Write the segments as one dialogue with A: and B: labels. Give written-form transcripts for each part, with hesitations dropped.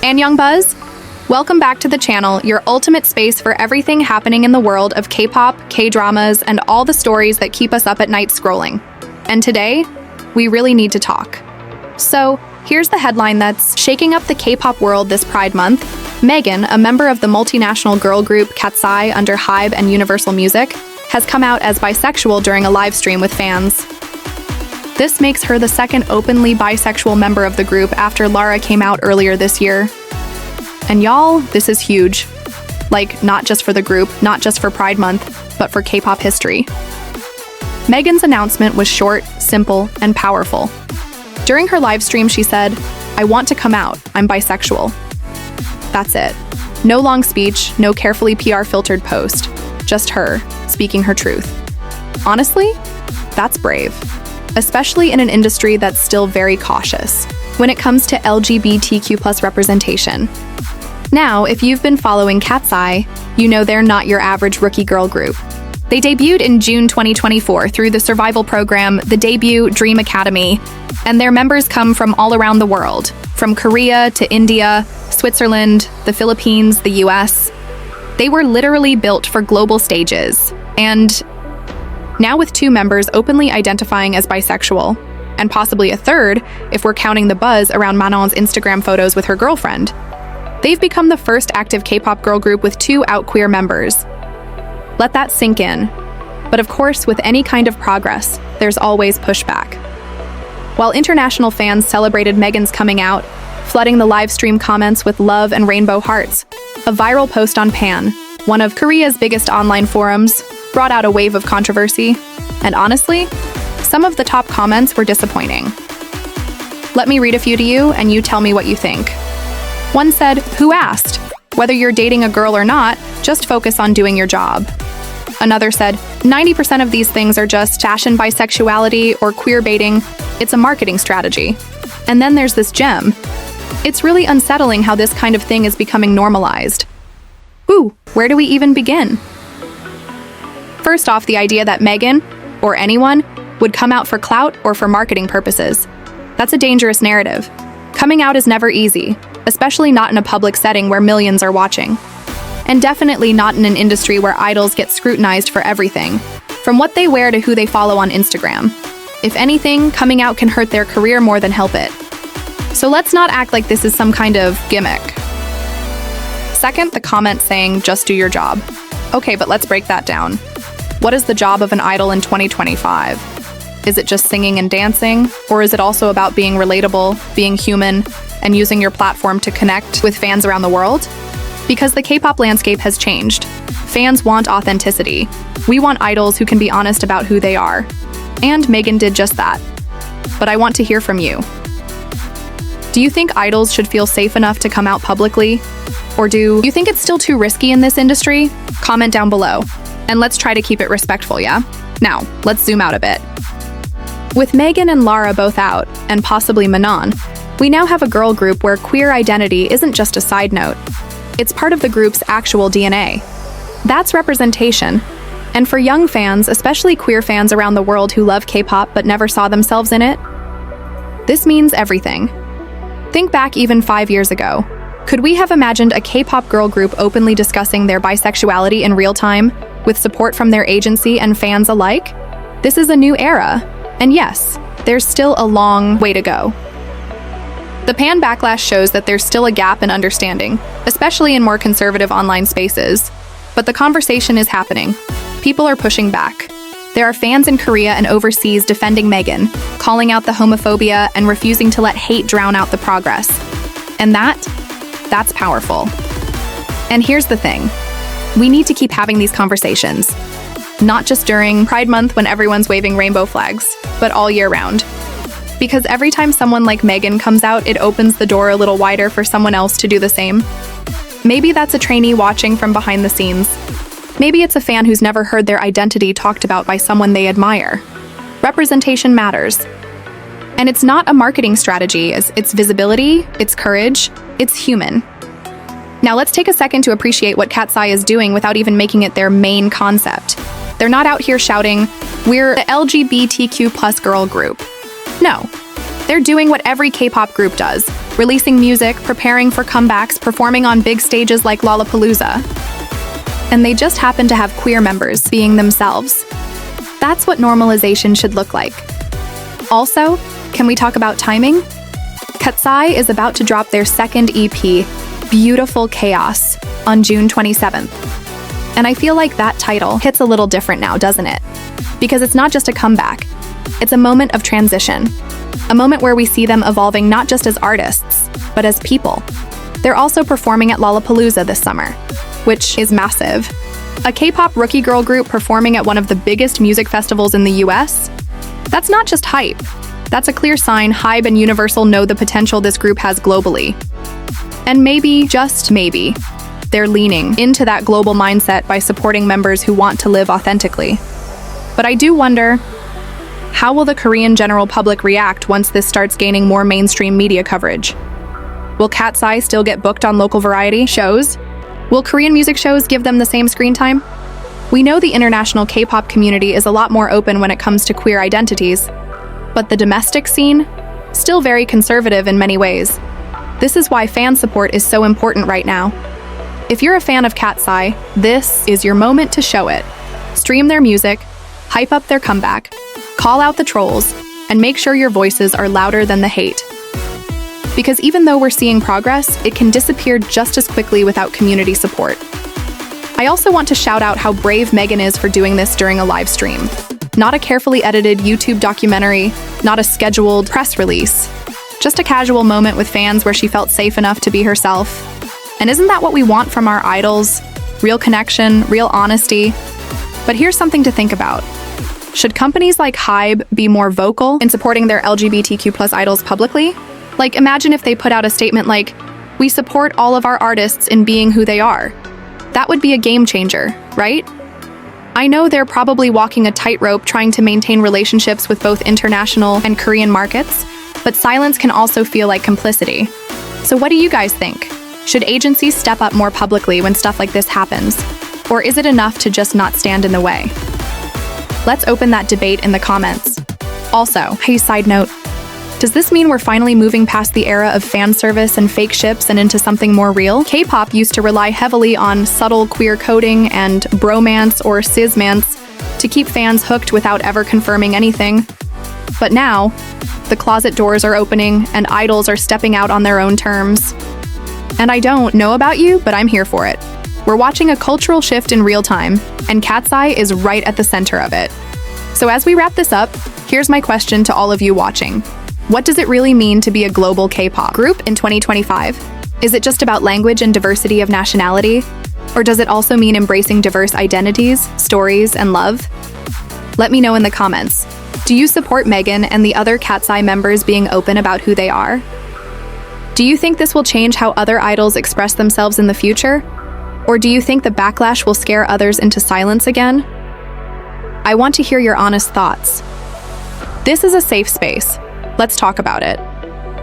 A: AnnyeongBuzz, welcome back to the channel, your ultimate space for everything happening in the world of K-pop, K-dramas, and all the stories that keep us up at night scrolling. And today, we really need to talk. So, here's the headline that's shaking up the K-pop world this Pride Month. Megan, a member of the multinational girl group KATSEYE under HYBE and Universal Music, has come out as bisexual during a live stream with fans. This makes her the second openly bisexual member of the group after Lara came out earlier this year. And y'all, this is huge. Like, not just for the group, not just for Pride Month, but for K-pop history. Megan's announcement was short, simple, and powerful. During her live stream, she said, "I want to come out, I'm bisexual." That's it. No long speech, no carefully PR-filtered post. Just her, speaking her truth. Honestly, that's brave. Especially in an industry that's still very cautious when it comes to LGBTQ+ representation. Now, if you've been following KATSEYE, you know they're not your average rookie girl group. They debuted in June 2024 through the survival program, the debut Dream Academy, and their members come from all around the world, from Korea to India, Switzerland, the Philippines, the US. They were literally built for global stages, and now with 2 members openly identifying as bisexual, and possibly a third if we're counting the buzz around Manon's Instagram photos with her girlfriend, they've become the first active K-pop girl group with 2 out queer members. Let that sink in. But of course, with any kind of progress, there's always pushback. While international fans celebrated Megan's coming out, flooding the live stream comments with love and rainbow hearts, a viral post on Pann, one of Korea's biggest online forums, brought out a wave of controversy, and honestly, some of the top comments were disappointing. Let me read a few to you, and you tell me what you think. One said, "Who asked? Whether you're dating a girl or not, just focus on doing your job." Another said, 90% of these things are just fashion bisexuality or queer baiting. It's a marketing strategy. And then there's this gem. It's really unsettling how this kind of thing is becoming normalized. Ooh, where do we even begin? First off, the idea that Megan, or anyone, would come out for clout or for marketing purposes. That's a dangerous narrative. Coming out is never easy, especially not in a public setting where millions are watching. And definitely not in an industry where idols get scrutinized for everything, from what they wear to who they follow on Instagram. If anything, coming out can hurt their career more than help it. So let's not act like this is some kind of gimmick. Second, the comment saying, "Just do your job." Okay, but let's break that down. What is the job of an idol in 2025? Is it just singing and dancing? Or is it also about being relatable, being human, and using your platform to connect with fans around the world? Because the K-pop landscape has changed. Fans want authenticity. We want idols who can be honest about who they are. And Megan did just that. But I want to hear from you. Do you think idols should feel safe enough to come out publicly? Or do you think it's still too risky in this industry? Comment down below. And let's try to keep it respectful, yeah? Now, let's zoom out a bit. With Megan and Lara both out, and possibly Manon, we now have a girl group where queer identity isn't just a side note. It's part of the group's actual DNA. That's representation. And for young fans, especially queer fans around the world who love K-pop but never saw themselves in it, this means everything. Think back even 5 years ago. Could we have imagined a K-pop girl group openly discussing their bisexuality in real time, with support from their agency and fans alike? This is a new era. And yes, there's still a long way to go. The Pann backlash shows that there's still a gap in understanding, especially in more conservative online spaces. But the conversation is happening. People are pushing back. There are fans in Korea and overseas defending Megan, calling out the homophobia and refusing to let hate drown out the progress. And that's powerful. And here's the thing. We need to keep having these conversations. Not just during Pride Month when everyone's waving rainbow flags, but all year round. Because every time someone like Megan comes out, it opens the door a little wider for someone else to do the same. Maybe that's a trainee watching from behind the scenes. Maybe it's a fan who's never heard their identity talked about by someone they admire. Representation matters. And it's not a marketing strategy, it's visibility, it's courage, it's human. Now let's take a second to appreciate what KATSEYE is doing without even making it their main concept. They're not out here shouting, "We're the LGBTQ plus girl group." No, they're doing what every K-pop group does, releasing music, preparing for comebacks, performing on big stages like Lollapalooza. And they just happen to have queer members being themselves. That's what normalization should look like. Also, can we talk about timing? KATSEYE is about to drop their second EP, Beautiful Chaos, on June 27th. And I feel like that title hits a little different now, doesn't it? Because it's not just a comeback, it's a moment of transition. A moment where we see them evolving not just as artists, but as people. They're also performing at Lollapalooza this summer, which is massive. A K-pop rookie girl group performing at one of the biggest music festivals in the US? That's not just hype. That's a clear sign HYBE and Universal know the potential this group has globally. And maybe, just maybe, they're leaning into that global mindset by supporting members who want to live authentically. But I do wonder, how will the Korean general public react once this starts gaining more mainstream media coverage? Will KATSEYE still get booked on local variety shows? Will Korean music shows give them the same screen time? We know the international K-pop community is a lot more open when it comes to queer identities, but the domestic scene, still very conservative in many ways. This is why fan support is so important right now. If you're a fan of KATSEYE, this is your moment to show it. Stream their music, hype up their comeback, call out the trolls, and make sure your voices are louder than the hate. Because even though we're seeing progress, it can disappear just as quickly without community support. I also want to shout out how brave Megan is for doing this during a live stream. Not a carefully edited YouTube documentary, not a scheduled press release. Just a casual moment with fans where she felt safe enough to be herself. And isn't that what we want from our idols? Real connection, real honesty. But here's something to think about. Should companies like HYBE be more vocal in supporting their LGBTQ plus idols publicly? Like, imagine if they put out a statement like, "We support all of our artists in being who they are." That would be a game changer, right? I know they're probably walking a tightrope trying to maintain relationships with both international and Korean markets, but silence can also feel like complicity. So what do you guys think? Should agencies step up more publicly when stuff like this happens? Or is it enough to just not stand in the way? Let's open that debate in the comments. Also, hey, side note, does this mean we're finally moving past the era of fan service and fake ships and into something more real? K-pop used to rely heavily on subtle queer coding and bromance or cismance to keep fans hooked without ever confirming anything. But now, the closet doors are opening and idols are stepping out on their own terms. And I don't know about you, but I'm here for it. We're watching a cultural shift in real time, and KATSEYE is right at the center of it. So as we wrap this up, here's my question to all of you watching. What does it really mean to be a global K-pop group in 2025? Is it just about language and diversity of nationality? Or does it also mean embracing diverse identities, stories, and love? Let me know in the comments. Do you support Megan and the other KATSEYE members being open about who they are? Do you think this will change how other idols express themselves in the future? Or do you think the backlash will scare others into silence again? I want to hear your honest thoughts. This is a safe space. Let's talk about it.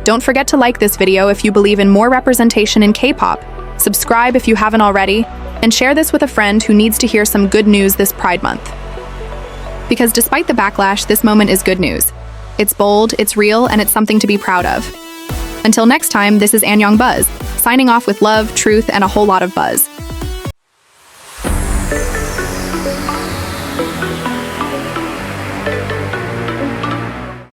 A: Don't forget to like this video if you believe in more representation in K-pop, subscribe if you haven't already, and share this with a friend who needs to hear some good news this Pride Month. Because despite the backlash, this moment is good news. It's bold, it's real, and it's something to be proud of. Until next time, this is AnnyeongBuzz, signing off with love, truth, and a whole lot of buzz.